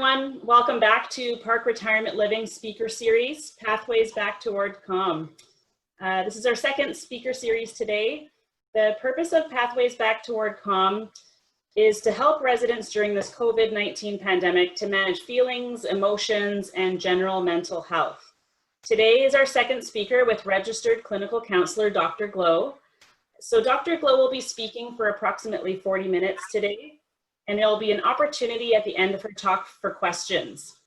everyone. Welcome back to PARC Retirement Living Speaker Series, Pathways Back Toward Calm. This is our second speaker series today. The purpose of Pathways Back Toward Calm is to help residents during this COVID-19 pandemic to manage feelings, emotions, and general mental health. Today is our second speaker with registered clinical counselor, Dr. Glow. So Dr. Glow will be speaking for approximately 40 minutes today, and there will be an opportunity at the end of her talk for questions.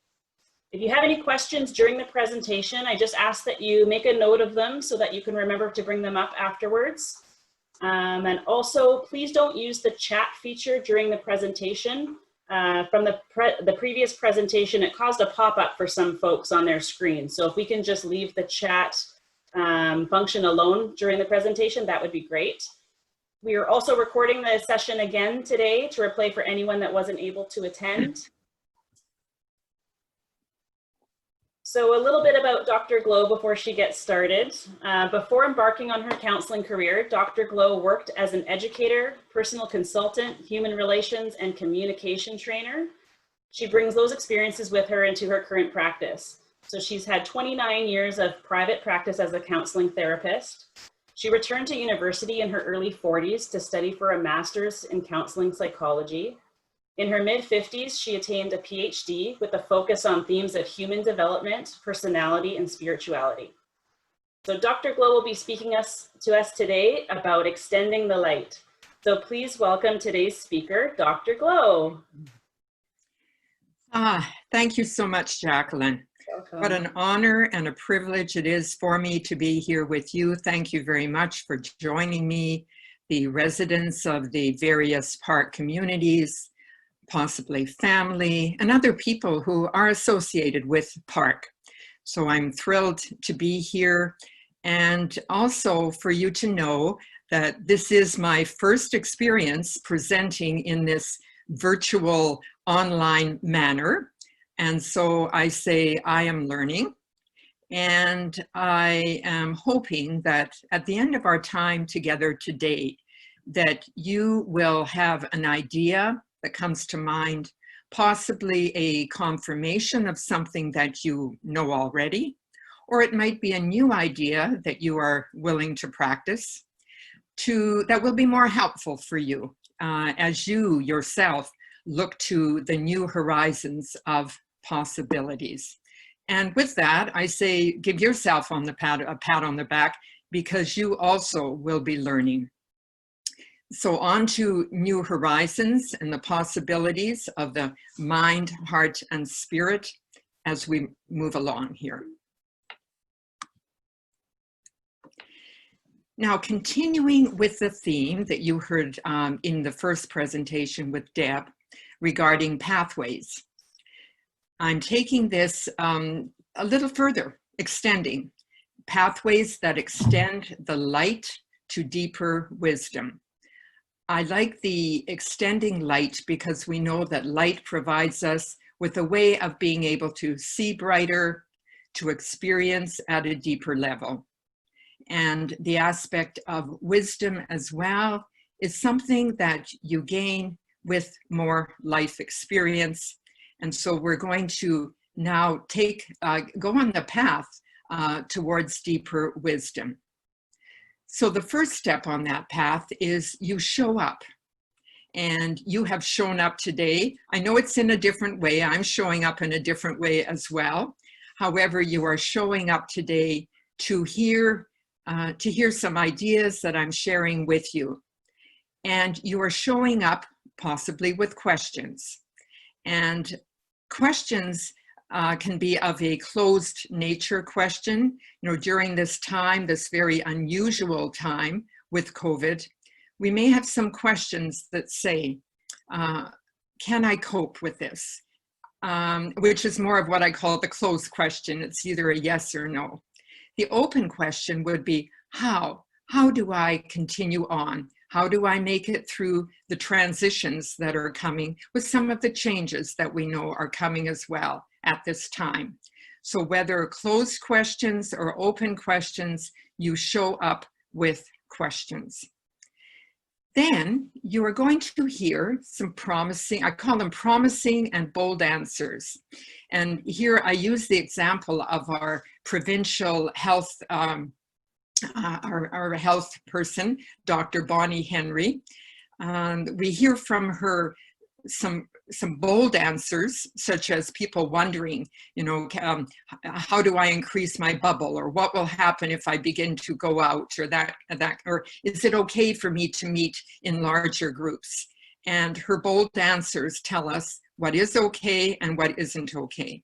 If you have any questions during the presentation, I just ask that you make a note of them so that you can remember to bring them up afterwards. And also, please don't use the chat feature during the presentation. From the previous presentation, it caused a pop-up for some folks on their screen. So if we can just leave the chat function alone during the presentation, that would be great. We are also recording the session again today to replay for anyone that wasn't able to attend. So a little bit about Dr. Glow before she gets started. Before embarking on her counseling career, Dr. Glow worked as an educator, personal consultant, human relations, and communication trainer. She brings those experiences with her into her current practice. So she's had 29 years of private practice as a counseling therapist. She returned to university in her early 40s to study for a master's in counseling psychology. In her mid-50s, she attained a PhD with a focus on themes of human development, personality, and spirituality. So Dr. Glow will be speaking to us today about extending the light. So please welcome today's speaker, Dr. Glow. Thank you so much, Jacqueline. Welcome. What an honor and a privilege it is for me to be here with you. Thank you very much for joining me, the residents of the various PARC communities, possibly family, and other people who are associated with PARC. So I'm thrilled to be here, and also for you to know that this is my first experience presenting in this virtual online manner. And so I say I am learning, and I am hoping that at the end of our time together today, that you will have an idea that comes to mind, possibly a confirmation of something that you know already, or it might be a new idea that you are willing to practice that will be more helpful for you as you yourself look to the new horizons of possibilities. And with that, I say, give yourself a pat on the back, because you also will be learning. So on to new horizons and the possibilities of the mind, heart, and spirit as we move along here. Now, continuing with the theme that you heard in the first presentation with Deb regarding pathways, I'm taking this a little further, extending pathways that extend the light to deeper wisdom. I like the extending light because we know that light provides us with a way of being able to see brighter, to experience at a deeper level. And the aspect of wisdom as well is something that you gain with more life experience. And so we're going to now go on the path towards deeper wisdom. So the first step on that path is you show up. And you have shown up today. I know it's in a different way. I'm showing up in a different way as well. However, you are showing up today to hear some ideas that I'm sharing with you. And you are showing up possibly with questions. And questions can be of a closed nature question. You know, during this time, this very unusual time with COVID, we may have some questions that say, can I cope with this? Which is more of what I call the closed question. It's either a yes or no. The open question would be, how? How do I continue on? How do I make it through the transitions that are coming with some of the changes that we know are coming as well at this time? So whether closed questions or open questions, you show up with questions. Then you are going to hear some promising, I call them promising and bold answers. And here I use the example of our provincial health, our health person, Dr. Bonnie Henry. We hear from her some bold answers, such as people wondering, how do I increase my bubble, or what will happen if I begin to go out, or that, or is it okay for me to meet in larger groups? And her bold answers tell us what is okay and what isn't okay.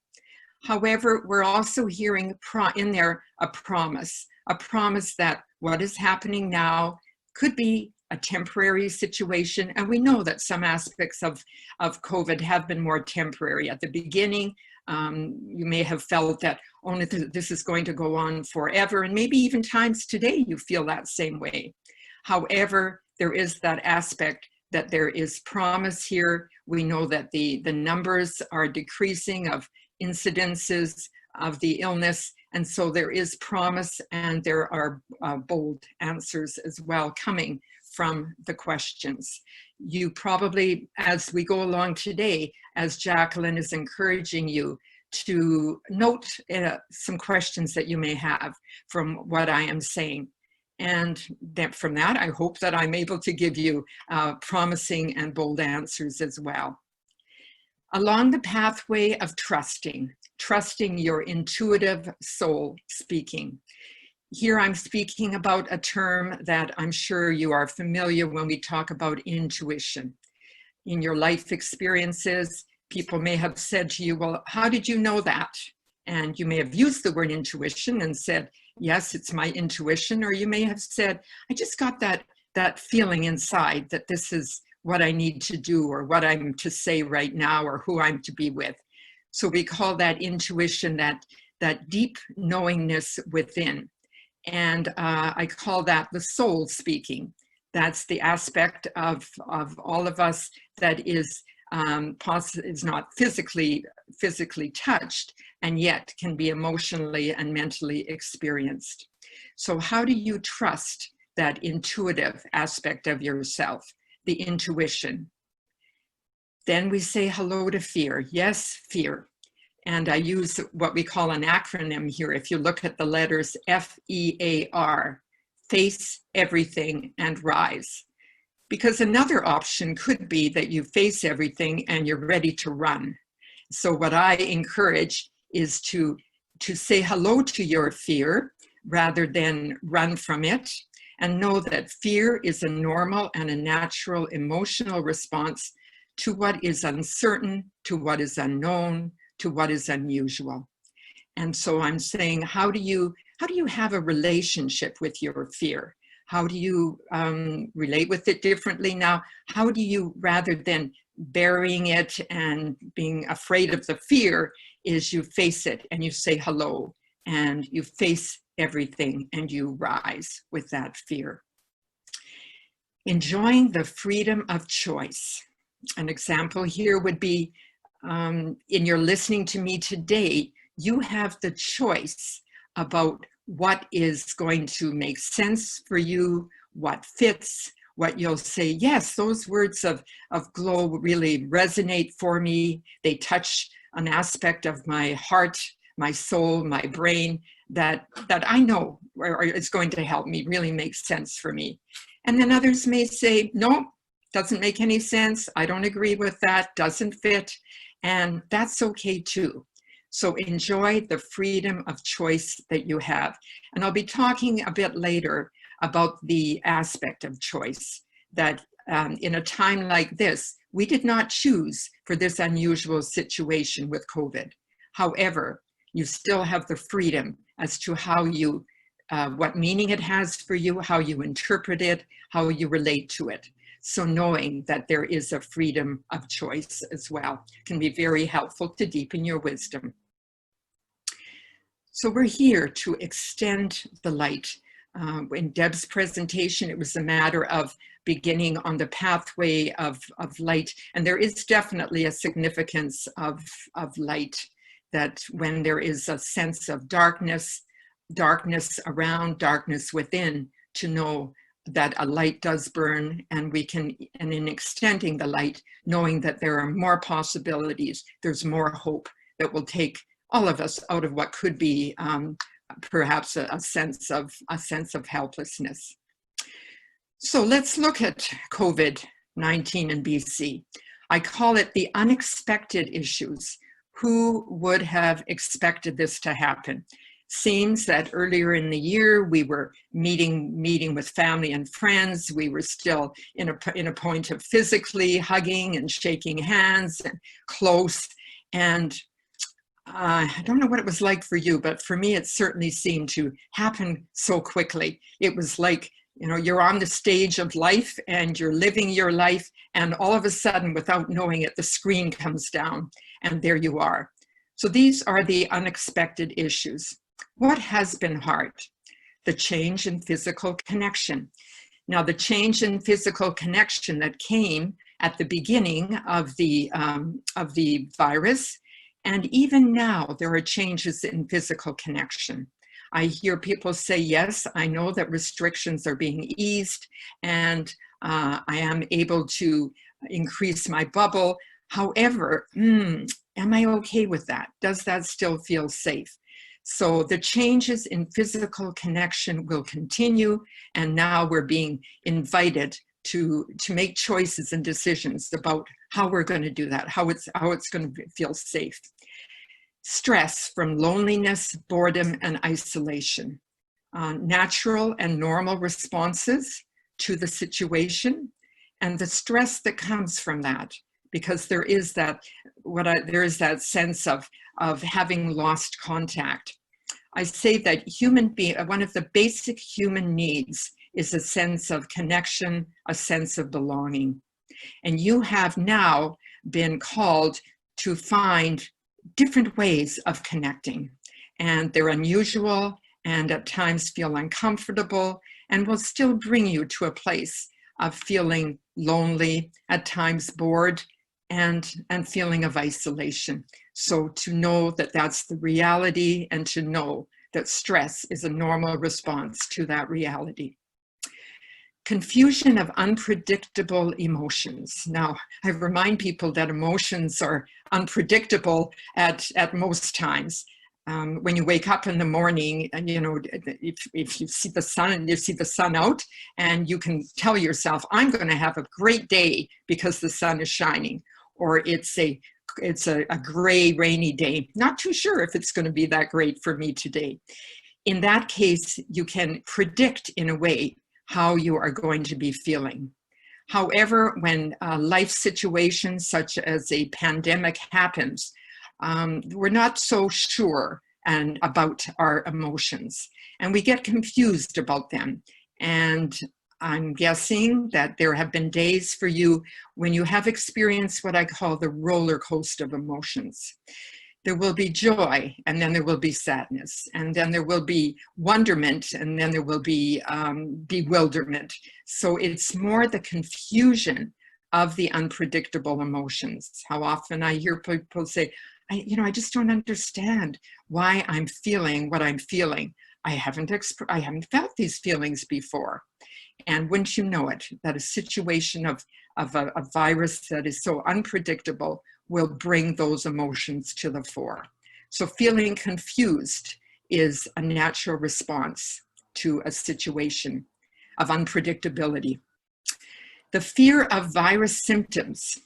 However, we're also hearing in there a promise that what is happening now could be a temporary situation. And we know that some aspects of COVID have been more temporary. At the beginning, you may have felt that, oh, this is going to go on forever. And maybe even times today you feel that same way. However, there is that aspect that there is promise here. We know that the numbers are decreasing of incidences of the illness. And so there is promise, and there are bold answers as well coming from the questions. You probably, as we go along today, as Jacqueline is encouraging you to note some questions that you may have from what I am saying. And then from that, I hope that I'm able to give you promising and bold answers as well. Along the pathway of trusting your intuitive soul speaking. Here I'm speaking about a term that I'm sure you are familiar when we talk about intuition. In your life experiences, people may have said to you, well, how did you know that? And you may have used the word intuition and said, yes, it's my intuition. Or you may have said, I just got that feeling inside that this is what I need to do, or what I'm to say right now, or who I'm to be with. So we call that intuition, that deep knowingness within. And I call that the soul speaking. That's the aspect of all of us that is not physically touched, and yet can be emotionally and mentally experienced. So how do you trust that intuitive aspect of yourself, the intuition? Then we say hello to fear. Yes, fear. And I use what we call an acronym here. If you look at the letters FEAR, face everything and rise. Because another option could be that you face everything and you're ready to run. So what I encourage is to say hello to your fear rather than run from it, and know that fear is a normal and a natural emotional response to what is uncertain, to what is unknown, to what is unusual. And so I'm saying, how do you have a relationship with your fear? How do you relate with it differently now? How do you, rather than burying it and being afraid of the fear, is you face it and you say hello, and you face everything and you rise with that fear. Enjoying the freedom of choice. An example here would be, in your listening to me today, you have the choice about what is going to make sense for you, what fits, what you'll say. Yes, those words of Glow really resonate for me. They touch an aspect of my heart, my soul, my brain that I know is going to help me, really make sense for me. And then others may say, no, doesn't make any sense. I don't agree with that, doesn't fit. And that's okay too. So enjoy the freedom of choice that you have. And I'll be talking a bit later about the aspect of choice, that in a time like this, we did not choose for this unusual situation with COVID. However, you still have the freedom as to how you, what meaning it has for you, how you interpret it, how you relate to it. So knowing that there is a freedom of choice as well can be very helpful to deepen your wisdom. So we're here to extend the light. In Deb's presentation, it was a matter of beginning on the pathway of light. And there is definitely a significance of light, that when there is a sense of darkness around, darkness within, to know that a light does burn, and we can, and in extending the light, knowing that there are more possibilities, there's more hope that will take all of us out of what could be perhaps a sense of helplessness. So let's look at COVID-19 and BC. I call it the unexpected issues. Who would have expected this to happen? Seems that earlier in the year we were meeting with family and friends. We were still in a point of physically hugging and shaking hands and close. And I don't know what it was like for you, but for me, it certainly seemed to happen so quickly. It was like, you know, you're on the stage of life and you're living your life, and all of a sudden, without knowing it, the screen comes down and there you are. So these are the unexpected issues. What has been hard? The change in physical connection. Now, the change in physical connection that came at the beginning of the virus, and even now there are changes in physical connection. I hear people say, yes, I know that restrictions are being eased and I am able to increase my bubble. However, am I okay with that? Does that still feel safe? So the changes in physical connection will continue, and now we're being invited to make choices and decisions about how we're going to do that, how it's going to feel safe. Stress from loneliness, boredom, and isolation. Natural and normal responses to the situation, and the stress that comes from that, because there is that sense of having lost contact. I say that one of the basic human needs is a sense of connection, a sense of belonging. And you have now been called to find different ways of connecting. And they're unusual and at times feel uncomfortable and will still bring you to a place of feeling lonely, at times bored, and feeling of isolation. So to know that that's the reality, and to know that stress is a normal response to that reality. Confusion of unpredictable emotions. Now, I remind people that emotions are unpredictable at most times. When you wake up in the morning, and you know, if you see the sun and you see the sun out, and you can tell yourself, I'm going to have a great day because the sun is shining, or it's a gray, rainy day. Not too sure if it's going to be that great for me today. In that case, you can predict in a way how you are going to be feeling. However, when life situations such as a pandemic happens, we're not so sure about our emotions, and we get confused about them. And I'm guessing that there have been days for you when you have experienced what I call the roller coaster of emotions. There will be joy, and then there will be sadness, and then there will be wonderment, and then there will be bewilderment. So it's more the confusion of the unpredictable emotions. How often I hear people say, I just don't understand why I'm feeling what I'm feeling. I haven't felt these feelings before. And wouldn't you know it, that a situation of a virus that is so unpredictable will bring those emotions to the fore. So feeling confused is a natural response to a situation of unpredictability. The fear of virus symptoms.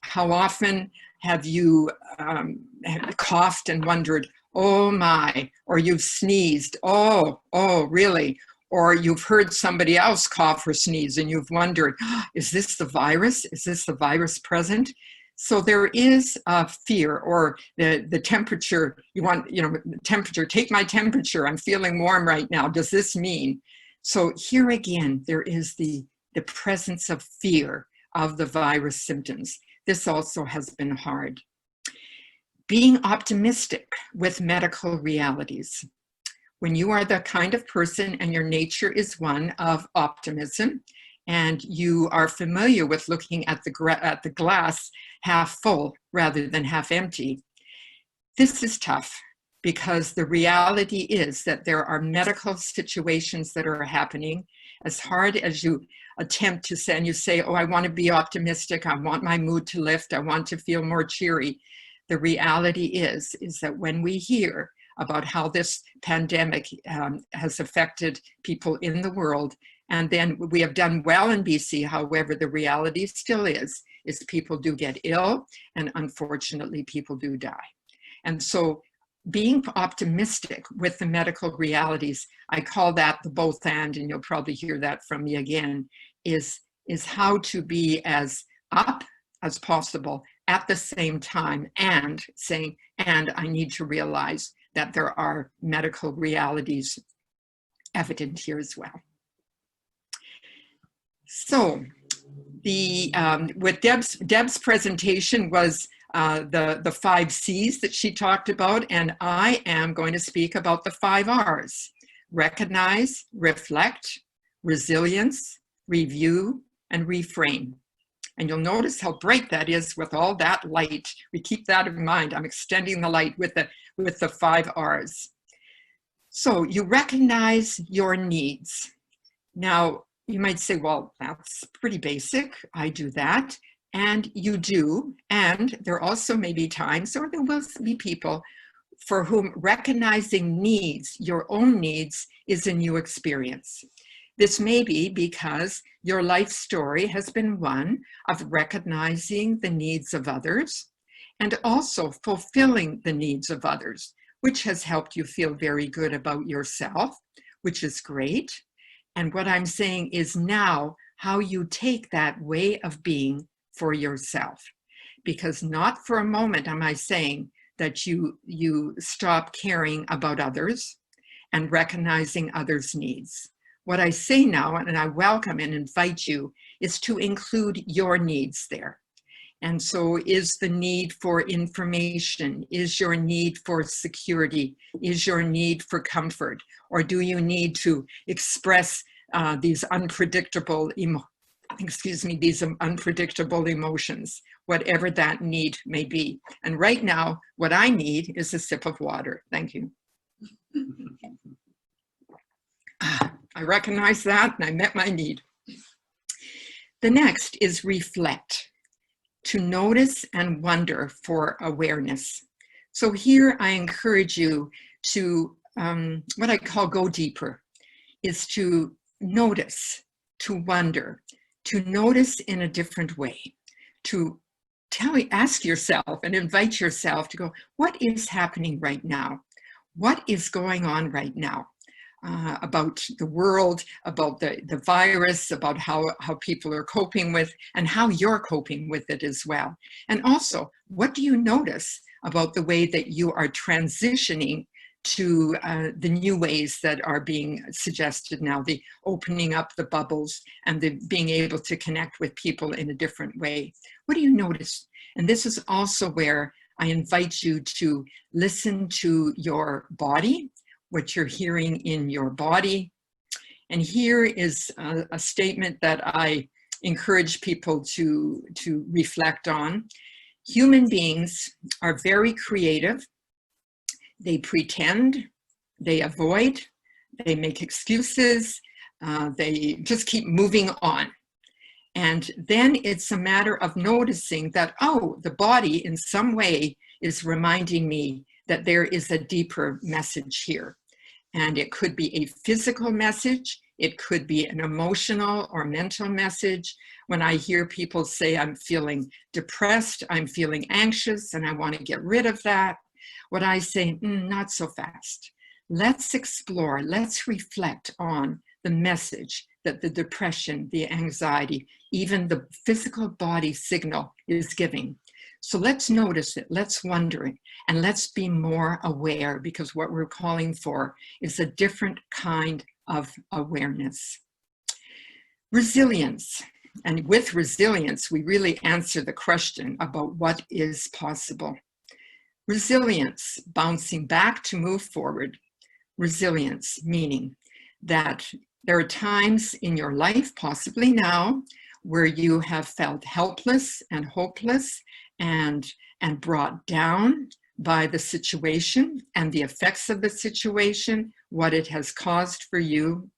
How often have you coughed and wondered, oh my, or you've sneezed, oh, really? Or you've heard somebody else cough or sneeze and you've wondered, is this the virus? Is this the virus present? So there is a fear, or the temperature, temperature, take my temperature, I'm feeling warm right now. Does this mean? So here again, there is the presence of fear of the virus symptoms. This also has been hard. Being optimistic with medical realities. When you are the kind of person and your nature is one of optimism, and you are familiar with looking at the glass half full rather than half empty, this is tough, because the reality is that there are medical situations that are happening, as hard as you attempt to say, and you say, oh, I want to be optimistic, I want my mood to lift, I want to feel more cheery. The reality is that when we hear about how this pandemic has affected people in the world, and then we have done well in BC, however, the reality still is people do get ill, and unfortunately, people do die. And so being optimistic with the medical realities, I call that the both and you'll probably hear that from me again, is how to be as up as possible at the same time, and saying, and I need to realize that there are medical realities evident here as well. So with Deb's presentation was the 5 C's that she talked about, and I am going to speak about the 5 R's: recognize, reflect, resilience, review, and reframe. And you'll notice how bright that is with all that light. We keep that in mind. I'm extending the light with the 5 R's. So you recognize your needs. Now, you might say, well, that's pretty basic. I do that. And you do. And there also may be times, or there will be people for whom recognizing needs, your own needs, is a new experience. This may be because your life story has been one of recognizing the needs of others and also fulfilling the needs of others, which has helped you feel very good about yourself, which is great. And what I'm saying is now how you take that way of being for yourself. Because not for a moment am I saying that you stop caring about others and recognizing others' needs. What I say now, and I welcome and invite you, is to include your needs there. And so is the need for information, is your need for security, is your need for comfort, or do you need to express these unpredictable emotions, whatever that need may be. And right now, what I need is a sip of water. Thank you. I recognize that, and I met my need. The next is reflect, to notice and wonder for awareness. So here I encourage you to, what I call go deeper, is to notice, to wonder, to notice in a different way, to ask yourself and invite yourself to go, what is happening right now? What is going on right now? About the world, about the virus, about how people are coping with, and how you're coping with it as well. And also, what do you notice about the way that you are transitioning to the new ways that are being suggested now, the opening up the bubbles and the being able to connect with people in a different way? What do you notice? And this is also where I invite you to listen to your body, what you're hearing in your body. And here is a statement that I encourage people to reflect on. Human beings are very creative. They pretend, they avoid, they make excuses, they just keep moving on. And then it's a matter of noticing that, oh, the body in some way is reminding me that there is a deeper message here. And it could be a physical message, it could be an emotional or mental message. When I hear people say, I'm feeling depressed, I'm feeling anxious, and I want to get rid of that, what I say, not so fast. Let's explore, let's reflect on the message that the depression, the anxiety, even the physical body signal is giving. So let's notice it, let's wonder it, and let's be more aware, because what we're calling for is a different kind of awareness. Resilience. And with resilience, we really answer the question about what is possible. Resilience, bouncing back to move forward. Resilience, meaning that there are times in your life, possibly now, where you have felt helpless and hopeless and brought down by the situation and the effects of the situation, what it has caused for you.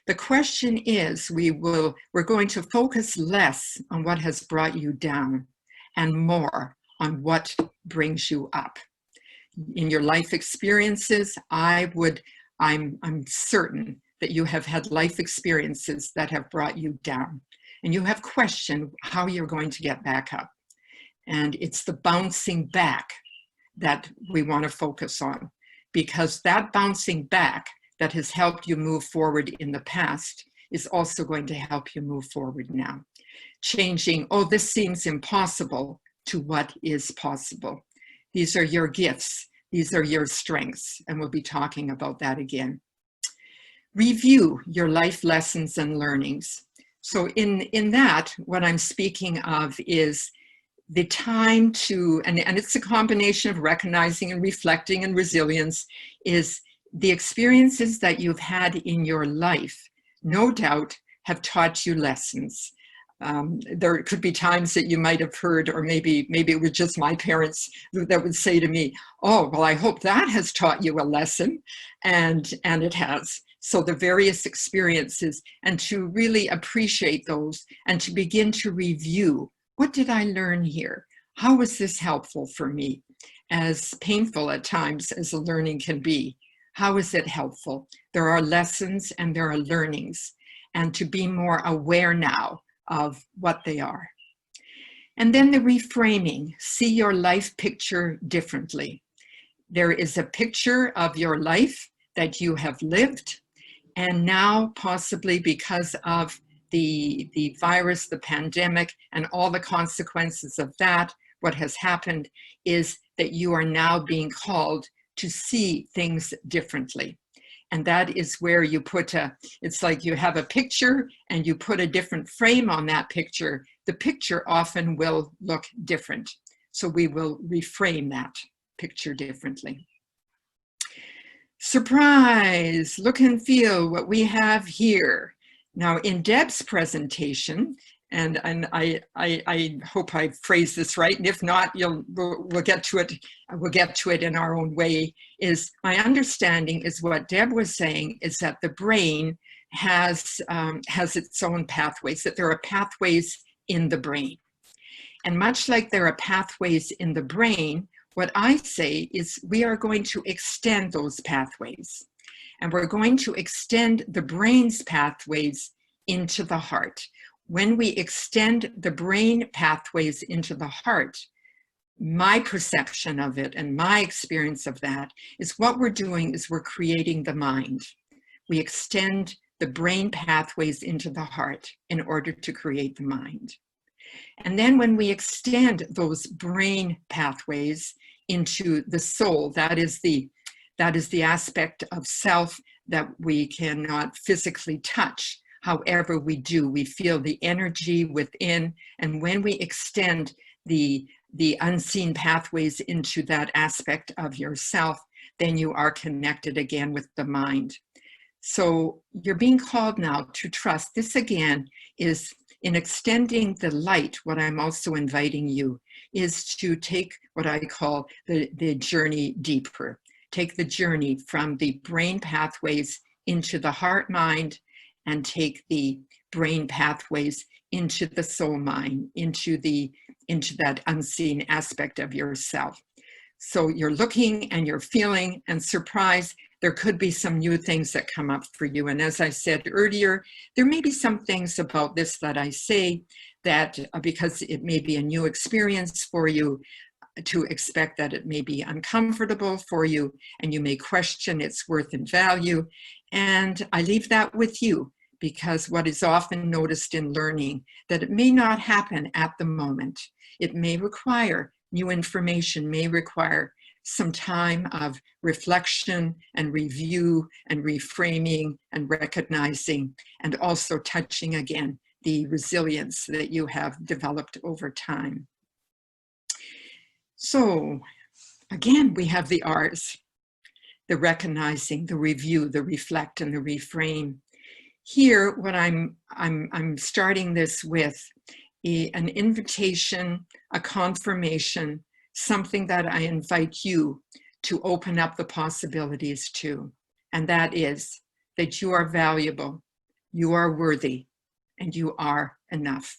The question is, we're going to focus less on what has brought you down and more on what brings you up. In your life experiences, I'm certain that you have had life experiences that have brought you down, and you have questioned how you're going to get back up. And it's the bouncing back that we want to focus on, because that bouncing back that has helped you move forward in the past is also going to help you move forward now. Changing, oh, this seems impossible, to what is possible. These are your gifts. These are your strengths. And we'll be talking about that again. Review your life lessons and learnings. So in that, what I'm speaking of is the time to, and it's a combination of recognizing and reflecting and resilience, is the experiences that you've had in your life, no doubt, have taught you lessons. There could be times that you might have heard, or maybe it was just my parents that would say to me, oh, well, I hope that has taught you a lesson. And it has. So the various experiences, and to really appreciate those and to begin to review, what did I learn here? How was this helpful for me? As painful at times as the learning can be, how is it helpful? There are lessons and there are learnings, and to be more aware now of what they are. And then the reframing, see your life picture differently. There is a picture of your life that you have lived, and now possibly because of the virus, the pandemic, and all the consequences of that, what has happened is that you are now being called to see things differently. And that is where you put it's like you have a picture and you put a different frame on that picture. The picture often will look different. So we will reframe that picture differently. Surprise, look and feel what we have here. Now in Deb's presentation, and I hope I phrased this right, and if not, we'll get to it. We'll get to it in our own way. Is my understanding is what Deb was saying is that the brain has its own pathways. That there are pathways in the brain, and much like there are pathways in the brain, what I say is we are going to extend those pathways, and we're going to extend the brain's pathways into the heart. When we extend the brain pathways into the heart, my perception of it and my experience of that is what we're doing is we're creating the mind. We extend the brain pathways into the heart in order to create the mind. And then when we extend those brain pathways into the soul, that is the aspect of self that we cannot physically touch. However we do, we feel the energy within, and when we extend the unseen pathways into that aspect of yourself, then you are connected again with the mind. So you're being called now to trust. This again is in extending the light. What I'm also inviting you is to take what I call the journey deeper. Take the journey from the brain pathways into the heart mind, and take the brain pathways into the soul mind, into that unseen aspect of yourself. So you're looking and you're feeling and surprised. There could be some new things that come up for you. And as I said earlier, there may be some things about this that I say that because it may be a new experience for you, to expect that it may be uncomfortable for you, and you may question its worth and value. And I leave that with you, because what is often noticed in learning, that it may not happen at the moment. It may require new information, may require some time of reflection and review and reframing and recognizing, and also touching again the resilience that you have developed over time. So again, we have the R's, the recognizing, the review, the reflect, and the reframe. Here, what I'm starting this with an invitation, a confirmation, something that I invite you to open up the possibilities to. And that is that you are valuable, You are worthy, and you are enough.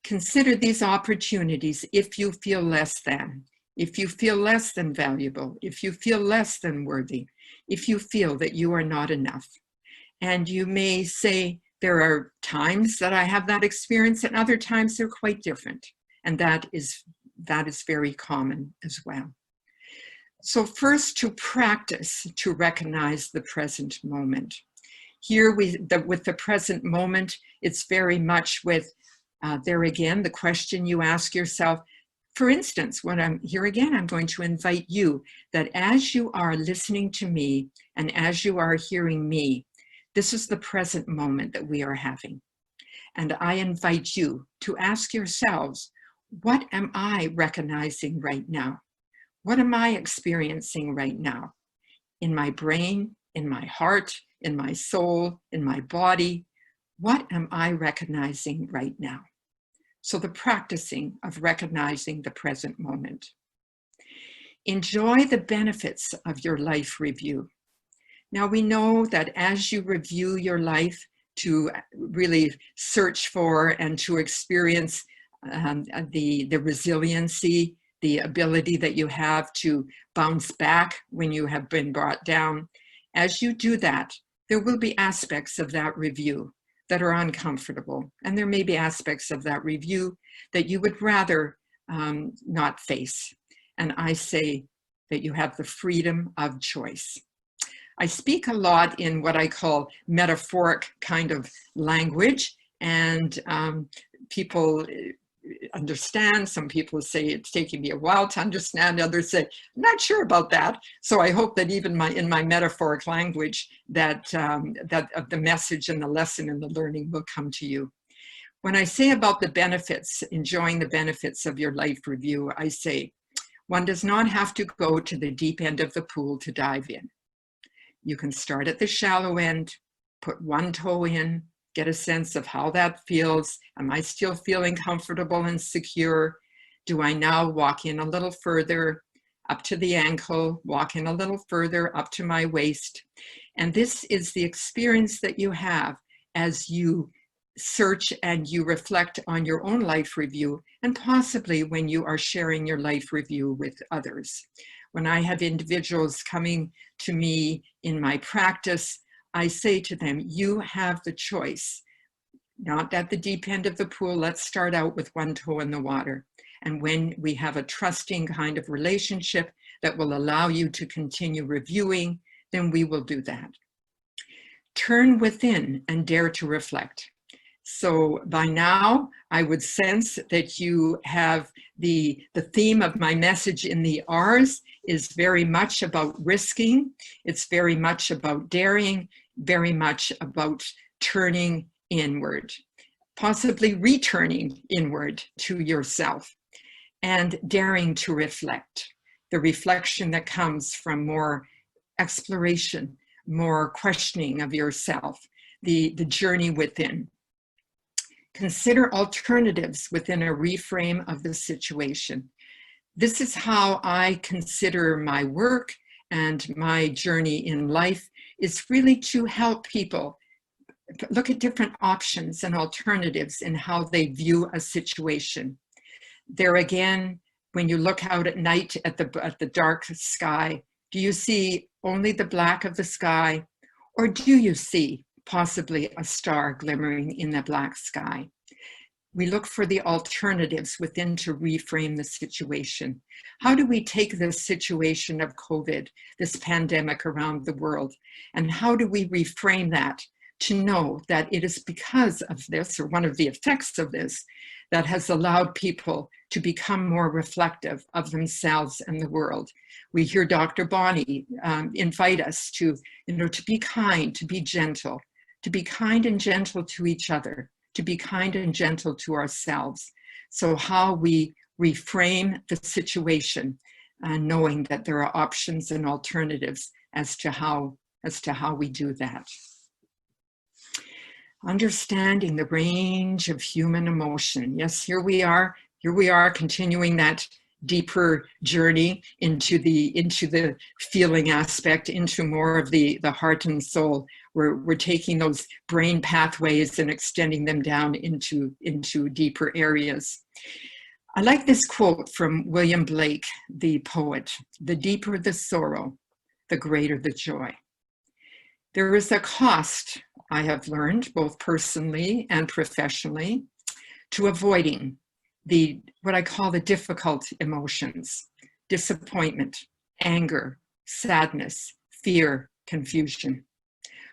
Consider these opportunities if you feel less than, if you feel less than valuable, if you feel less than worthy, if you feel that you are not enough. And you may say, there are times that I have that experience and other times they're quite different. And that is very common as well. So first, to practice to recognize the present moment. Here with the present moment, it's very much with, there again, the question you ask yourself. For instance, when I'm here again, I'm going to invite you that as you are listening to me and as you are hearing me, this is the present moment that we are having. And I invite you to ask yourselves, what am I recognizing right now? What am I experiencing right now? In my brain, in my heart, in my soul, in my body, what am I recognizing right now? So the practicing of recognizing the present moment. Enjoy the benefits of your life review. Now we know that as you review your life to really search for and to experience the resiliency, the ability that you have to bounce back when you have been brought down, as you do that, there will be aspects of that review that are uncomfortable. And there may be aspects of that review that you would rather not face. And I say that you have the freedom of choice. I speak a lot in what I call metaphoric kind of language, and people understand. Some people say it's taking me a while to understand. Others say, I'm not sure about that. So I hope that even in my metaphoric language, that the message and the lesson and the learning will come to you. When I say about the benefits, enjoying the benefits of your life review, I say, one does not have to go to the deep end of the pool to dive in. You can start at the shallow end, put one toe in, get a sense of how that feels. Am I still feeling comfortable and secure? Do I now walk in a little further up to the ankle, walk in a little further up to my waist? And this is the experience that you have as you search and you reflect on your own life review, and possibly when you are sharing your life review with others. When I have individuals coming to me in my practice, I say to them, you have the choice, not at the deep end of the pool. Let's start out with one toe in the water. And when we have a trusting kind of relationship that will allow you to continue reviewing, then we will do that. Turn within and dare to reflect. So by now, I would sense that you have the theme of my message in the R's is very much about risking. It's very much about daring, very much about turning inward, possibly returning inward to yourself and daring to reflect. The reflection that comes from more exploration, more questioning of yourself, the journey within. Consider alternatives within a reframe of the situation. This is how I consider my work and my journey in life, is really to help people look at different options and alternatives in how they view a situation. There again, when you look out at night at the dark sky, do you see only the black of the sky, or do you see possibly a star glimmering in the black sky? We look for the alternatives within to reframe the situation. How do we take this situation of COVID, this pandemic around the world, and how do we reframe that to know that it is because of this, or one of the effects of this, that has allowed people to become more reflective of themselves and the world? We hear Dr. Bonnie invite us to be kind, to be gentle, to be kind and gentle to each other, to be kind and gentle to ourselves. So how we reframe the situation, knowing that there are options and alternatives as to how we do that. Understanding the range of human emotion. Yes, here we are continuing that deeper journey into the feeling aspect, into more of the heart and soul. We're taking those brain pathways and extending them down into deeper areas. I like this quote from William Blake, the poet: "The deeper the sorrow, the greater the joy." There is a cost, I have learned, both personally and professionally, to avoiding what I call the difficult emotions: disappointment, anger, sadness, fear, confusion.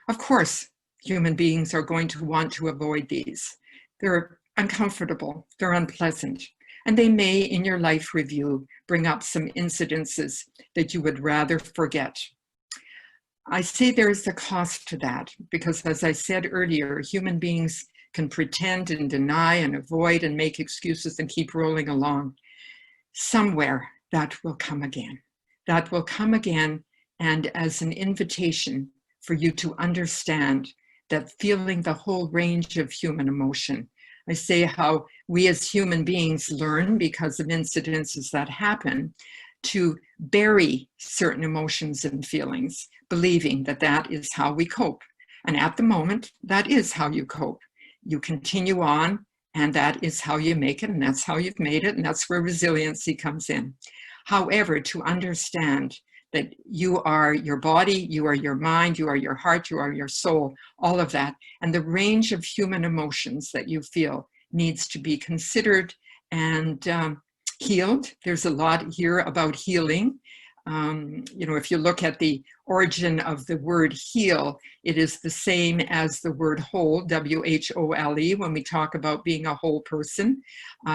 Of course, human beings are going to want to avoid these. They're uncomfortable, they're unpleasant, and they may, in your life review, bring up some incidences that you would rather forget. I say there is a cost to that because, as I said earlier, human beings can pretend and deny and avoid and make excuses and keep rolling along. Somewhere that will come again. That will come again, and as an invitation for you to understand that feeling the whole range of human emotion. I say how we as human beings learn, because of incidences that happen, to bury certain emotions and feelings, believing that that is how we cope. And at the moment, that is how you cope. You continue on, and that is how you make it, and that's how you've made it, and that's where resiliency comes in. However, to understand that you are your body, you are your mind, you are your heart, you are your soul, all of that, and the range of human emotions that you feel needs to be considered and healed. There's a lot here about healing. If you look at the origin of the word heal, it is the same as the word whole, W-H-O-L-E, when we talk about being a whole person.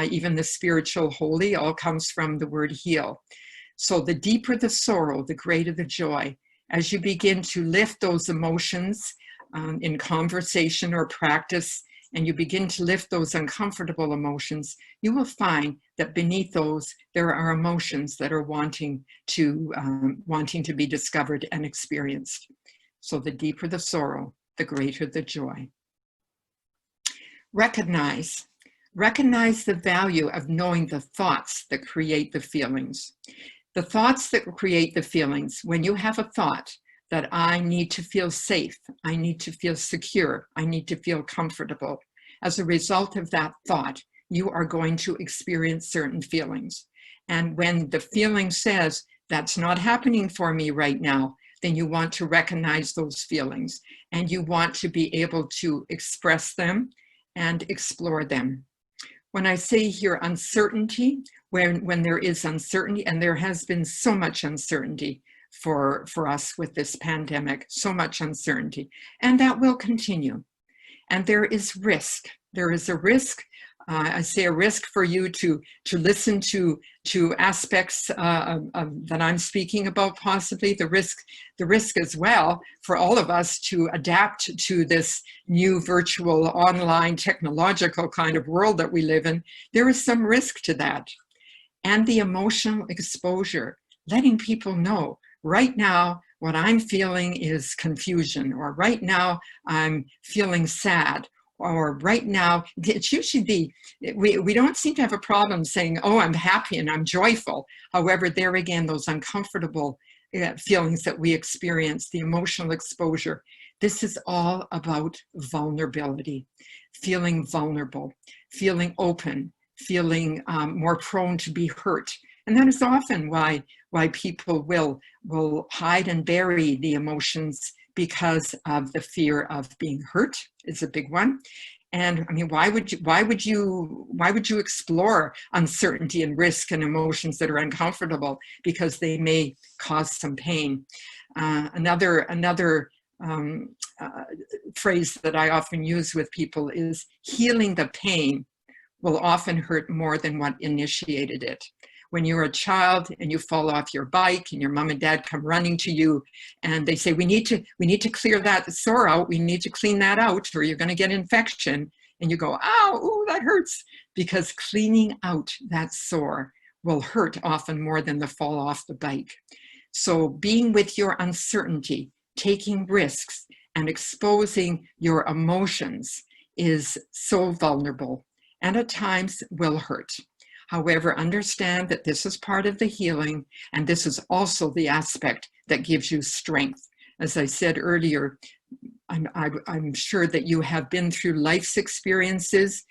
Even the spiritual holy all comes from the word heal. So the deeper the sorrow, the greater the joy. As you begin to lift those emotions in conversation or practice, and you begin to lift those uncomfortable emotions, you will find that beneath those, there are emotions that are wanting to be discovered and experienced. So the deeper the sorrow, the greater the joy. Recognize the value of knowing the thoughts that create the feelings. The thoughts that create the feelings, when you have a thought that I need to feel safe, I need to feel secure, I need to feel comfortable. As a result of that thought, you are going to experience certain feelings. And when the feeling says, that's not happening for me right now, then you want to recognize those feelings and you want to be able to express them and explore them. When I say here uncertainty, when there is uncertainty, and there has been so much uncertainty for us with this pandemic, so much uncertainty, and that will continue. And there is risk. There is a risk. I say a risk for you to listen to aspects that I'm speaking about, possibly the risk as well for all of us to adapt to this new virtual online technological kind of world that we live in. There is some risk to that. And the emotional exposure, letting people know right now what I'm feeling is confusion, or right now I'm feeling sad, or right now, it's usually we don't seem to have a problem saying, oh, I'm happy and I'm joyful. However, there again, those uncomfortable feelings that we experience, the emotional exposure, this is all about vulnerability, feeling vulnerable, feeling open, feeling more prone to be hurt. And that is often why people will hide and bury the emotions, because of the fear of being hurt is a big one. And I mean, why would you explore uncertainty and risk and emotions that are uncomfortable? Because they may cause some pain. Another phrase that I often use with people is healing the pain will often hurt more than what initiated it. When you're a child and you fall off your bike and your mom and dad come running to you and they say, we need to clear that sore out, we need to clean that out or you're going to get infection. And you go, ow, ooh, that hurts. Because cleaning out that sore will hurt often more than the fall off the bike. So being with your uncertainty, taking risks and exposing your emotions is so vulnerable and at times will hurt. However, understand that this is part of the healing, and this is also the aspect that gives you strength. As I said earlier, I'm sure that you have been through life's experiences,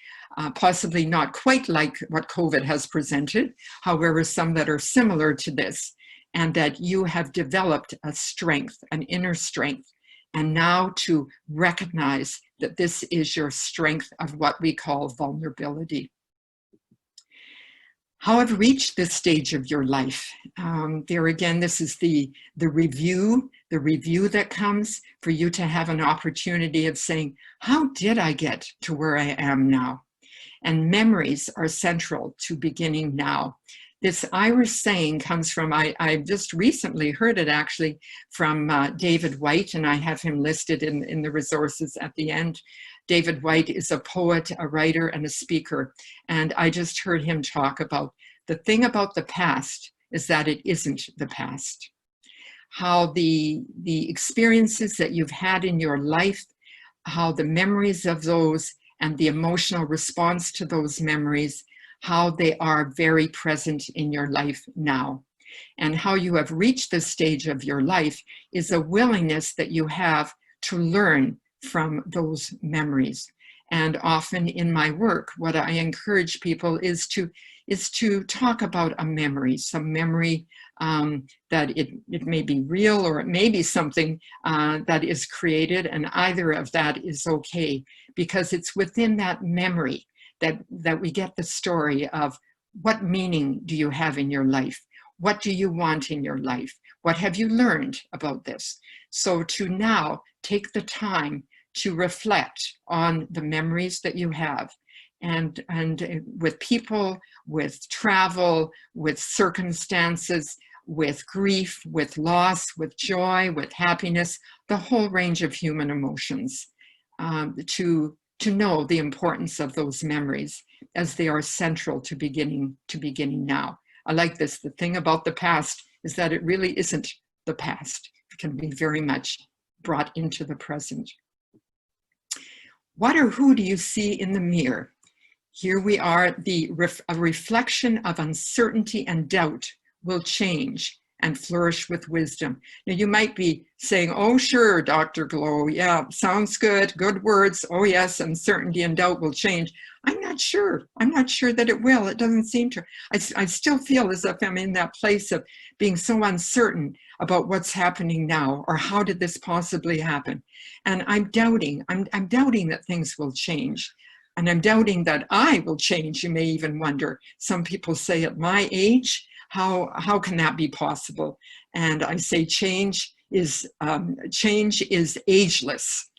possibly not quite like what COVID has presented, however, some that are similar to this, and that you have developed a strength, an inner strength, and now to recognize that this is your strength of what we call vulnerability. How I've reached this stage of your life. There again, this is the review that comes for you to have an opportunity of saying, how did I get to where I am now? And memories are central to beginning now. This Irish saying comes from, I just recently heard it actually from David White, and I have him listed in the resources at the end. David White is a poet, a writer, and a speaker. And I just heard him talk about the thing about the past is that it isn't the past. How the experiences that you've had in your life, how the memories of those and the emotional response to those memories, how they are very present in your life now. And how you have reached this stage of your life is a willingness that you have to learn from those memories. And often in my work, what I encourage people is to talk about a memory, some memory that it may be real or it may be something that is created, and either of that is okay, because it's within that memory that we get the story of what meaning do you have in your life? What do you want in your life? What have you learned about this? So to now take the time to reflect on the memories that you have, and with people, with travel, with circumstances, with grief, with loss, with joy, with happiness, the whole range of human emotions, to know the importance of those memories as they are central to beginning now. I like this. The thing about the past is that it really isn't the past. It can be very much brought into the present. What or who do you see in the mirror? Here we are, a reflection of uncertainty and doubt will change and flourish with wisdom. Now you might be saying, oh sure, Dr. Glow, yeah, sounds good, good words, oh yes, uncertainty and doubt will change. I'm not sure that it will. It doesn't seem to. I still feel as if I'm in that place of being so uncertain about what's happening now, or how did this possibly happen? And I'm doubting that things will change. And I'm doubting that I will change, you may even wonder. Some people say at my age, how can that be possible? And I say change is ageless.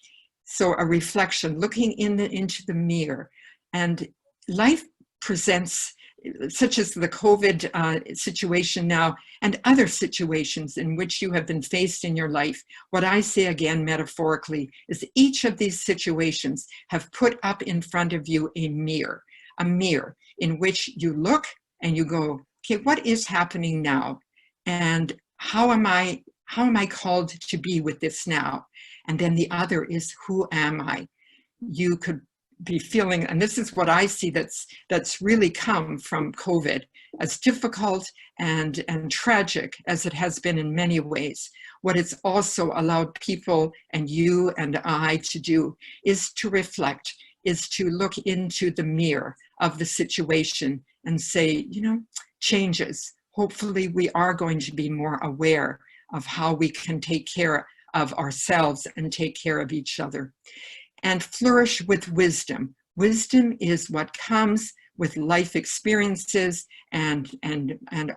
So a reflection, looking into the mirror. And life presents, such as the COVID situation now, and other situations in which you have been faced in your life. What I say again metaphorically is each of these situations have put up in front of you a mirror in which you look and you go, okay, what is happening now? And how am I called to be with this now? And then the other is, who am I? You could be feeling, and this is what I see that's really come from COVID, as difficult and tragic as it has been in many ways. What it's also allowed people and you and I to do is to reflect, is to look into the mirror of the situation and say, changes. Hopefully we are going to be more aware of how we can take care of ourselves and take care of each other. And flourish with wisdom. Wisdom is what comes with life experiences, and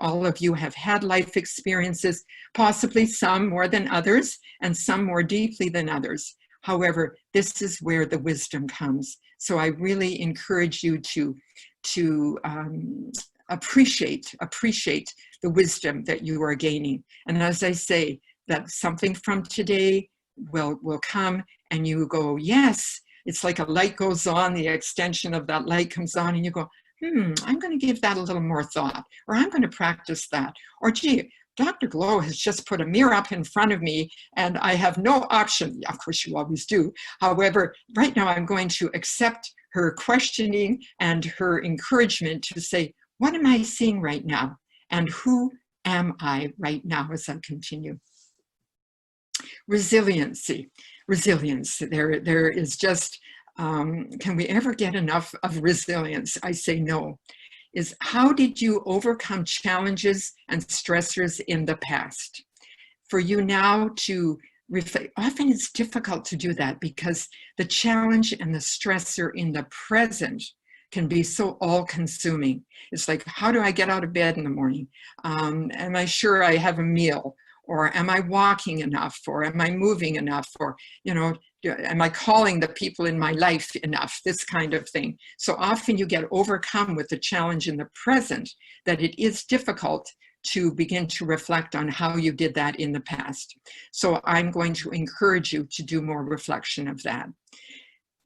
all of you have had life experiences, possibly some more than others and some more deeply than others. However, this is where the wisdom comes. So I really encourage you to appreciate the wisdom that you are gaining. And as I say, that something from today will come and you go, yes, it's like a light goes on, the extension of that light comes on, and you go, I'm going to give that a little more thought, or I'm going to practice that, or gee, Dr. Glow has just put a mirror up in front of me and I have no option. Of course you always do. However, right now I'm going to accept her questioning and her encouragement to say, What am I seeing right now? And who am I right now as I continue? Resiliency. Resilience. There is just, can we ever get enough of resilience? I say no. Is how did you overcome challenges and stressors in the past? For you now to reflect, often it's difficult to do that because the challenge and the stressor in the present can be so all-consuming. It's like, how do I get out of bed in the morning? Am I sure I have a meal? Or am I walking enough? Or am I moving enough? Or, you know, am I calling the people in my life enough? This kind of thing. So often you get overcome with the challenge in the present that it is difficult to begin to reflect on how you did that in the past. So I'm going to encourage you to do more reflection of that.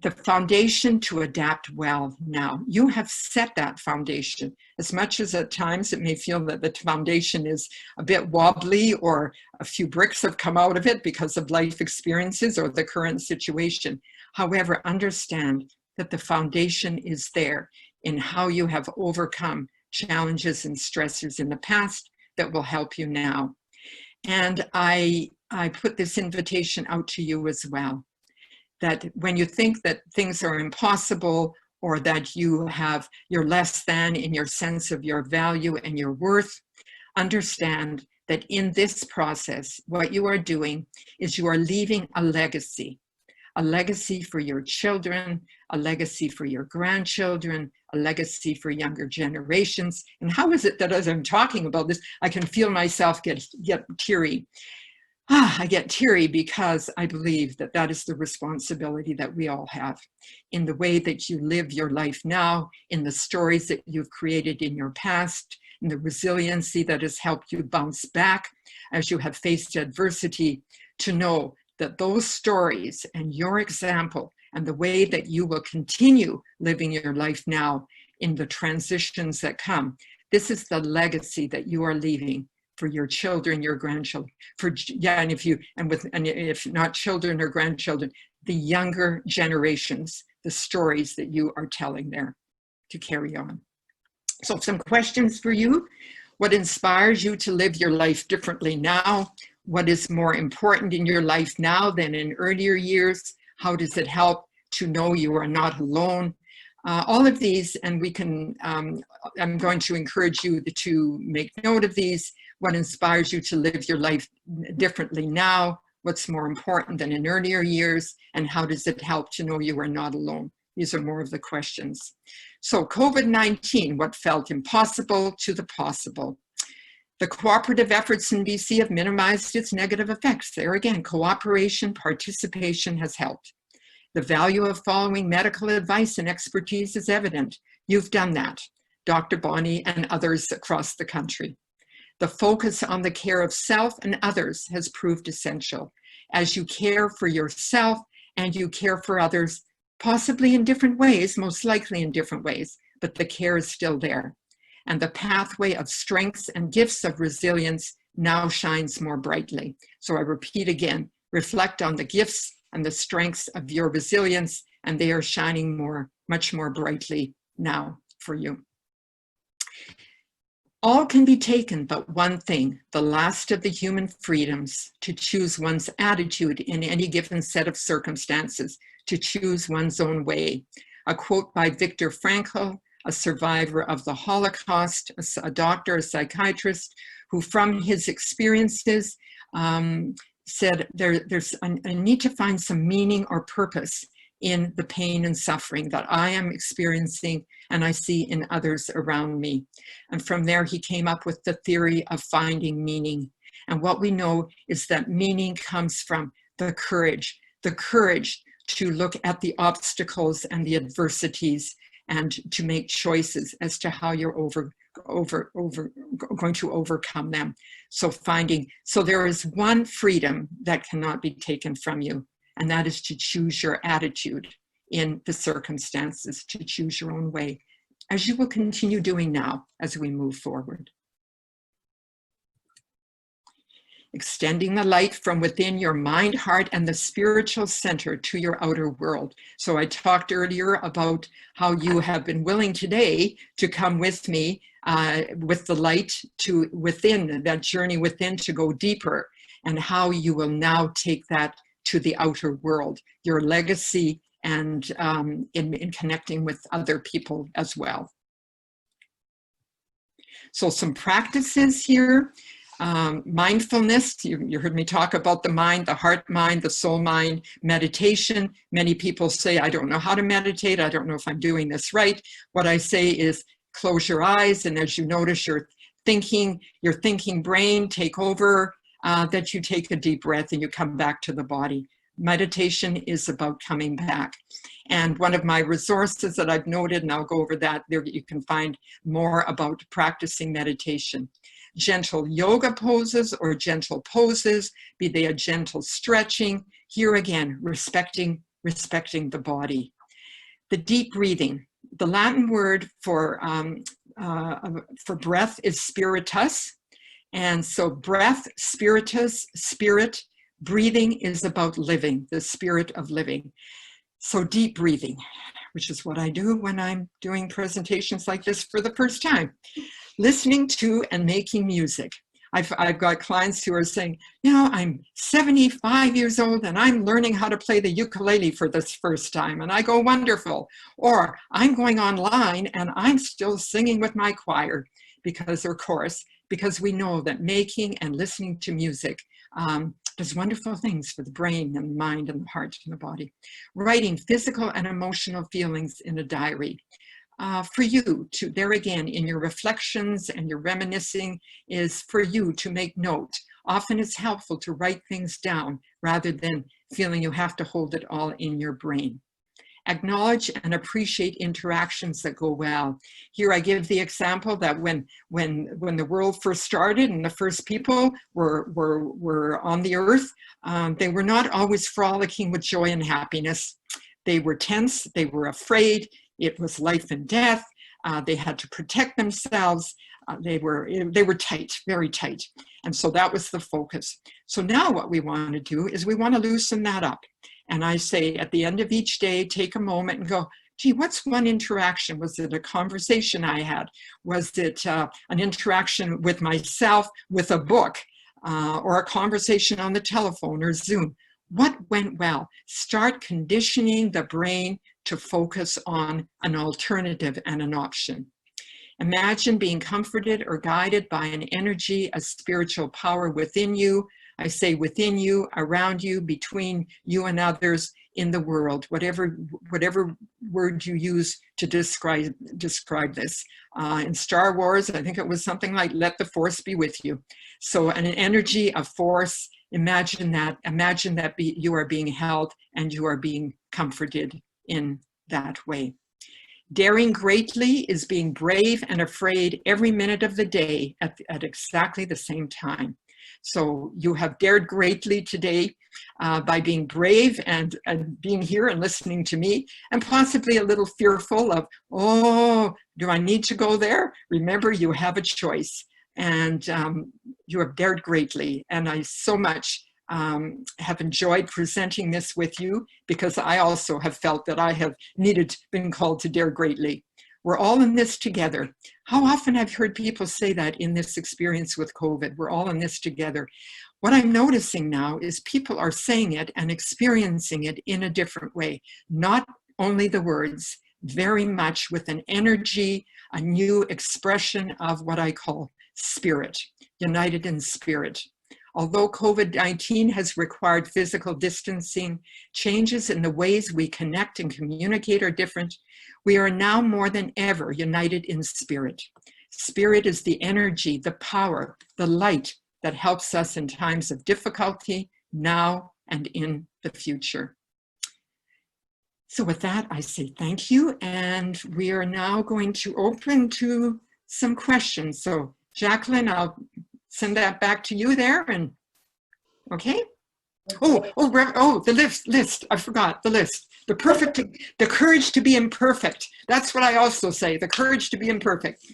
The foundation to adapt well now. You have set that foundation. As much as at times it may feel that the foundation is a bit wobbly or a few bricks have come out of it because of life experiences or the current situation. However, understand that the foundation is there in how you have overcome challenges and stressors in the past that will help you now. And I put this invitation out to you as well. That when you think that things are impossible or that you're less than in your sense of your value and your worth, understand that in this process, what you are doing is you are leaving a legacy for your children, a legacy for your grandchildren, a legacy for younger generations. And how is it that as I'm talking about this, I can feel myself get teary? I get teary because I believe that that is the responsibility that we all have in the way that you live your life now, in the stories that you've created in your past, in the resiliency that has helped you bounce back as you have faced adversity, to know that those stories and your example and the way that you will continue living your life now in the transitions that come, this is the legacy that you are leaving for your children, your grandchildren, and if not children or grandchildren, the younger generations, the stories that you are telling there to carry on. So some questions for you. What inspires you to live your life differently now? What is more important in your life now than in earlier years? How does it help to know you are not alone? All of these, and we can, I'm going to encourage you to make note of these. What inspires you to live your life differently now? What's more important than in earlier years? And how does it help to know you are not alone? These are more of the questions. So COVID-19, what felt impossible to the possible. The cooperative efforts in BC have minimized its negative effects. There again, cooperation, participation has helped. The value of following medical advice and expertise is evident. You've done that, Dr. Bonnie and others across the country. The focus on the care of self and others has proved essential. As you care for yourself and you care for others, possibly in different ways, most likely in different ways, but the care is still there. And the pathway of strengths and gifts of resilience now shines more brightly. So I repeat again, reflect on the gifts and the strengths of your resilience, and they are shining much more brightly now for you. All can be taken but one thing, the last of the human freedoms, to choose one's attitude in any given set of circumstances, to choose one's own way. A quote by Viktor Frankl, a survivor of the Holocaust, a doctor, a psychiatrist, who from his experiences said there's a need to find some meaning or purpose in the pain and suffering that I am experiencing and I see in others around me. And from there, he came up with the theory of finding meaning. And what we know is that meaning comes from the courage to look at the obstacles and the adversities and to make choices as to how you're going to overcome them. So there is one freedom that cannot be taken from you, and that is to choose your attitude in the circumstances, to choose your own way, as you will continue doing now as we move forward. extending the light from within your mind, heart, and the spiritual center to your outer world. So I talked earlier about how you have been willing today to come with me with the light to within, that journey within, to go deeper, and how you will now take that to the outer world, your legacy, and in connecting with other people as well. So some practices here. Mindfulness, you heard me talk about the mind, the heart mind, the soul mind, meditation. Many people say, I don't know how to meditate. I don't know if I'm doing this right. What I say is close your eyes, and as you notice your thinking brain take over, that you take a deep breath and you come back to the body. Meditation is about coming back. And one of my resources that I've noted, and I'll go over that, there you can find more about practicing meditation. Gentle yoga poses or gentle poses, be they a gentle stretching. Here again, respecting the body. The deep breathing. The Latin word for breath is spiritus. And so breath, spiritus, spirit, breathing is about living, the spirit of living. So deep breathing, which is what I do when I'm doing presentations like this for the first time. Listening to and making music. I've got clients who are saying, you know, I'm 75 years old and I'm learning how to play the ukulele for this first time. And I go, wonderful. Or I'm going online and I'm still singing with my choir because we know that making and listening to music does wonderful things for the brain and the mind and the heart and the body. Writing physical and emotional feelings in a diary. For you to, there again, in your reflections and your reminiscing, is for you to make note. Often it's helpful to write things down rather than feeling you have to hold it all in your brain. Acknowledge and appreciate interactions that go well. Here I give the example that when the world first started and the first people were on the earth, they were not always frolicking with joy and happiness. They were tense, they were afraid. It was life and death. They had to protect themselves. They were tight, very tight. And so that was the focus. So now what we want to do is we want to loosen that up. And I say at the end of each day, take a moment and go, gee, what's one interaction? Was it a conversation I had? Was it an interaction with myself with a book or a conversation on the telephone or Zoom? What went well? Start conditioning the brain to focus on an alternative and an option. Imagine being comforted or guided by an energy, a spiritual power within you. I say within you, around you, between you and others in the world, whatever word you use to describe this. In Star Wars, I think it was something like, let the force be with you. So an energy, a force, imagine that you are being held and you are being comforted in that way. Daring greatly is being brave and afraid every minute of the day at exactly the same time. So you have dared greatly today by being brave and being here and listening to me, and possibly a little fearful of, oh, do I need to go there? Remember, you have a choice, and you have dared greatly. And I so much have enjoyed presenting this with you, because I also have felt that I have been called to dare greatly. We're all in this together. How often I've heard people say that in this experience with COVID, we're all in this together. What I'm noticing now is people are saying it and experiencing it in a different way. Not only the words, very much with an energy, a new expression of what I call spirit, united in spirit. Although COVID-19 has required physical distancing, changes in the ways we connect and communicate are different. We are now more than ever united in spirit. Spirit is the energy, the power, the light that helps us in times of difficulty, now and in the future. So with that, I say thank you, and we are now going to open to some questions. So Jacqueline, I'll send that back to you there, and okay. Oh, the list. I forgot the list. The courage to be imperfect. That's what I also say, the courage to be imperfect.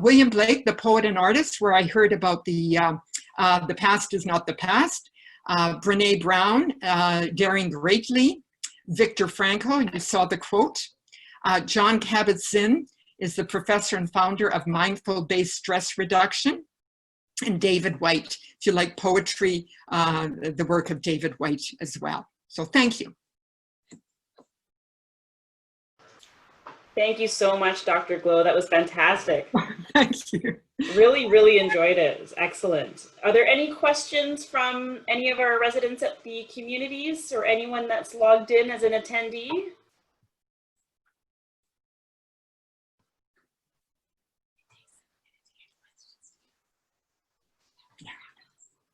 William Blake, the poet and artist, where I heard about the past is not the past. Brene Brown, Daring Greatly. Viktor Frankl, you saw the quote. John Kabat-Zinn is the professor and founder of Mindful-Based Stress Reduction. And David White, if you like poetry, the work of David White as well. So thank you. Thank you so much, Dr. Glow. That was fantastic. Thank you. Really, really enjoyed it. It was excellent. Are there any questions from any of our residents at the communities or anyone that's logged in as an attendee?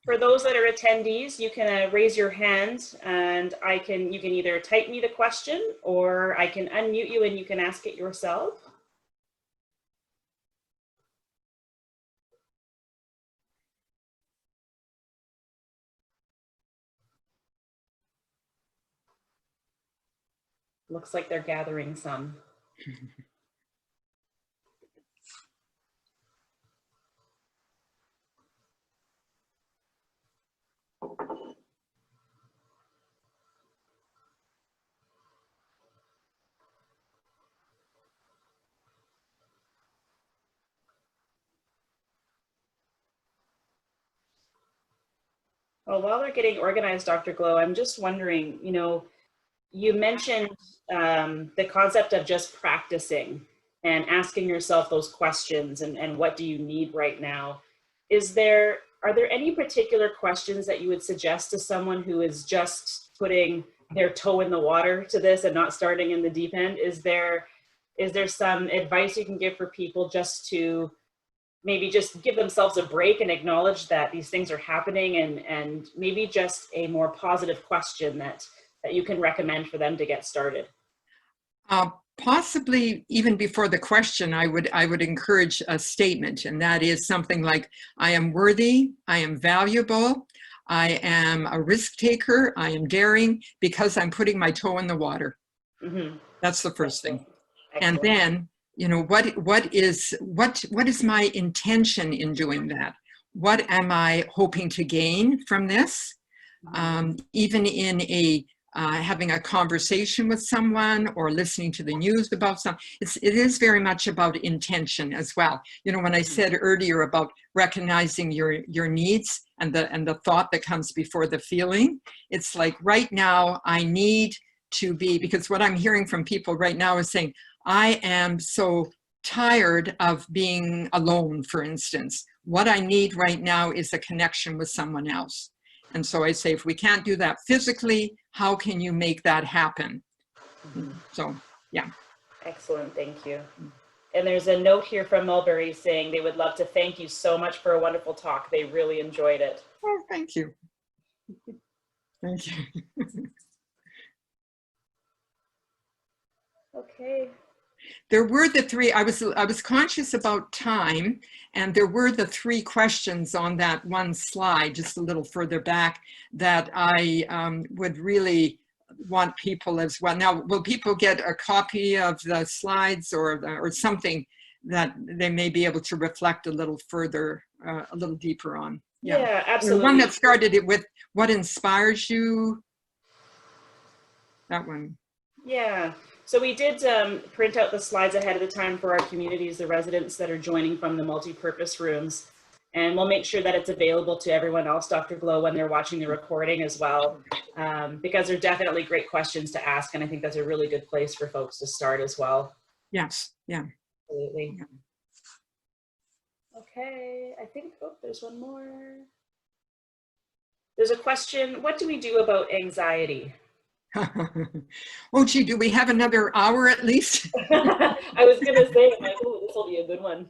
For those that are attendees, you can raise your hand and you can either type me the question or I can unmute you and you can ask it yourself. Looks like they're gathering some. Well, while they're getting organized, Dr. Glow, I'm just wondering, you mentioned the concept of just practicing and asking yourself those questions and what do you need right now? Are there any particular questions that you would suggest to someone who is just putting their toe in the water to this and not starting in the deep end? Is there some advice you can give for people just to maybe just give themselves a break and acknowledge that these things are happening and maybe just a more positive question that you can recommend for them to get started? Possibly even before the question, I would encourage a statement, and that is something like, I am worthy, I am valuable, I am a risk taker, I am daring because I'm putting my toe in the water. Mm-hmm. That's the first thing. Excellent. And then, what is my intention in doing that? What am I hoping to gain from this? Even in having a conversation with someone or listening to the news about something, it is very much about intention as well. When I said earlier about recognizing your needs and the thought that comes before the feeling, it's like right now I need to be, because what I'm hearing from people right now is saying, I am so tired of being alone, for instance. What I need right now is a connection with someone else. And so I say, if we can't do that physically, how can you make that happen? Mm-hmm. So, yeah. Excellent, thank you. And there's a note here from Mulberry saying they would love to thank you so much for a wonderful talk. They really enjoyed it. Oh, thank you. Thank you. Okay. There were the three, I was conscious about time, and there were the three questions on that one slide, just a little further back, that I would really want people as well. Now, will people get a copy of the slides or something that they may be able to reflect a little further, a little deeper on? Yeah, absolutely. The one that started it with, what inspires you? That one. Yeah. So we did print out the slides ahead of the time for our communities, the residents that are joining from the multi-purpose rooms. And we'll make sure that it's available to everyone else, Dr. Glow, when they're watching the recording as well, because they're definitely great questions to ask. And I think that's a really good place for folks to start as well. Yes, yeah. Absolutely. Yeah. Okay, I think, there's one more. There's a question, what do we do about anxiety? Oh, gee, do we have another hour at least? I was going to say, this will be a good one.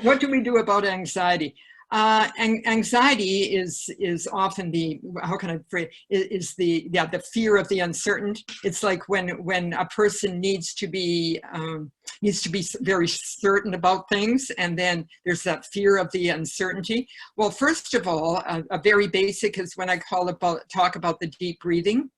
What do we do about anxiety? Anxiety is often the, how can I phrase, is the fear of the uncertain. It's like when a person needs to be very certain about things, and then there's that fear of the uncertainty. Well, first of all, a very basic is when I talk about the deep breathing,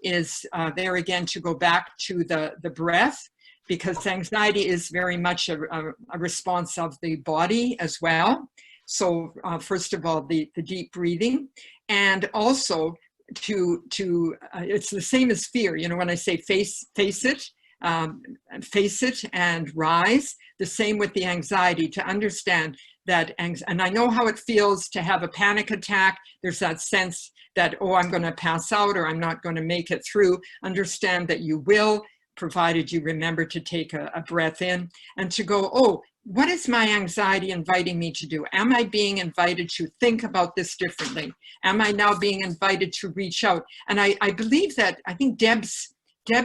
is there again to go back to the breath, because anxiety is very much a response of the body as well. So first of all, the deep breathing, and also it's the same as fear. You know, when I say face it and rise, the same with the anxiety, to understand that, and I know how it feels to have a panic attack. There's that sense that, oh, I'm going to pass out, or I'm not going to make it through. Understand that you will, provided you remember to take a breath in and to go, oh, what is my anxiety inviting me to do? Am I being invited to think about this differently? Am I now being invited to reach out? And I believe that, I think Deb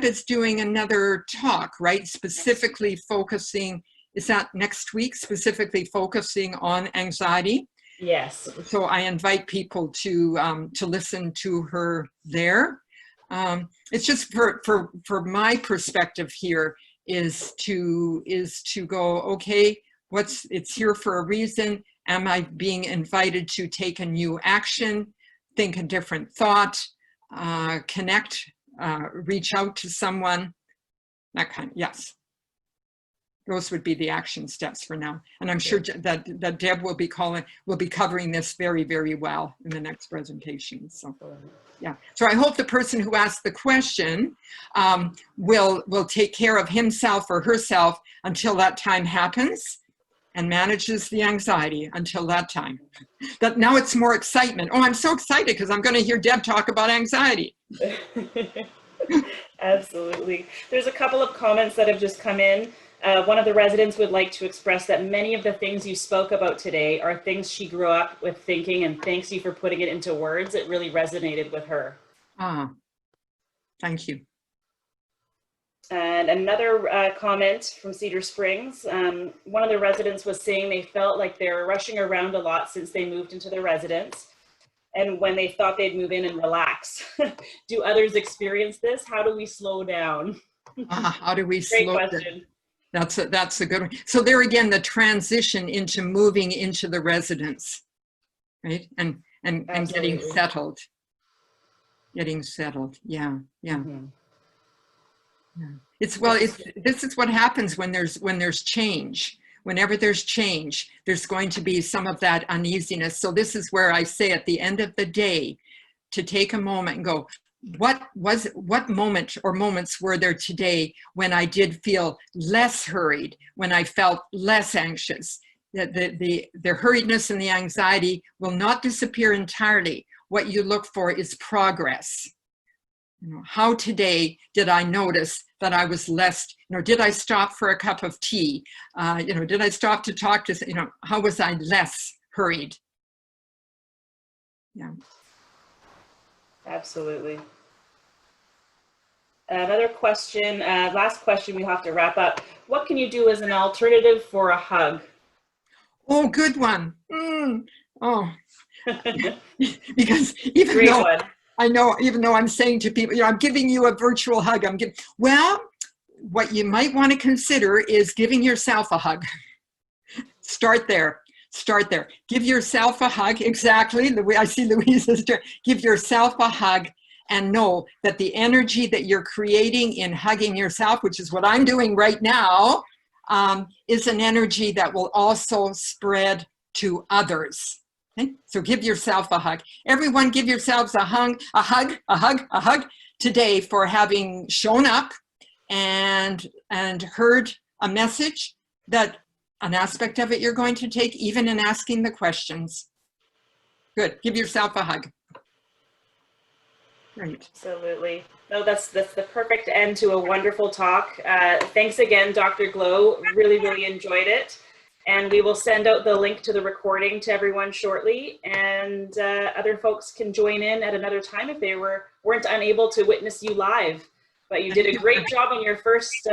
is doing another talk, right? Specifically focusing, is that next week? Specifically focusing on anxiety? Yes. So I invite people to listen to her there. It's just for my perspective here, is to go, okay, it's here for a reason. Am I being invited to take a new action, think a different thought, connect, reach out to someone, that kind of, yes. Those would be the action steps for now. And I'm sure that Deb will be covering this very, very well in the next presentation. So, yeah. So I hope the person who asked the question will take care of himself or herself until that time happens, and manages the anxiety until that time. But now it's more excitement. Oh, I'm so excited because I'm going to hear Deb talk about anxiety. Absolutely. There's a couple of comments that have just come in. One of the residents would like to express that many of the things you spoke about today are things she grew up with thinking, and thanks you for putting it into words. It really resonated with her. Thank you. And another comment from Cedar Springs. One of the residents was saying they felt like they were rushing around a lot since they moved into their residence, and when they thought they'd move in and relax. Do others experience this? How do we slow down? How do we Great slow question. down? That's a good one. So there again, the transition into moving into the residence, right? And getting settled. Getting settled. Yeah. Mm-hmm. Yeah. This is what happens when there's change. Whenever there's change, there's going to be some of that uneasiness. So this is where I say at the end of the day, to take a moment and go, what moment or moments were there today when I did feel less hurried, when I felt less anxious? The hurriedness and the anxiety will not disappear entirely. What you look for is progress. You know, how today did I notice that I was less, did I stop for a cup of tea? Did I stop to talk to, how was I less hurried? Yeah. Absolutely. Another question, last question, we have to wrap up. What can you do as an alternative for a hug? Oh, good one. Oh, because even Great though one. I know, even though I'm saying to people, I'm giving you a virtual hug, well, what you might want to consider is giving yourself a hug. Start there. Give yourself a hug. Exactly. The way I see Louisa's doing. Give yourself a hug, and know that the energy that you're creating in hugging yourself, which is what I'm doing right now, is an energy that will also spread to others. Okay? So give yourself a hug. Everyone give yourselves a hug today for having shown up and heard a message, that an aspect of it you're going to take, even in asking the questions. Good. Give yourself a hug. Great. Absolutely. No, that's the perfect end to a wonderful talk. Thanks again, Dr. Glow. Really, really enjoyed it. And we will send out the link to the recording to everyone shortly. And other folks can join in at another time if they weren't unable to witness you live. But you did a great job on your first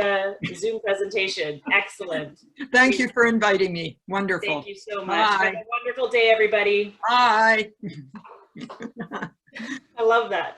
Zoom presentation. Excellent. Thank you for inviting me. Wonderful. Thank you so much. Bye. Have a wonderful day, everybody. Bye. I love that.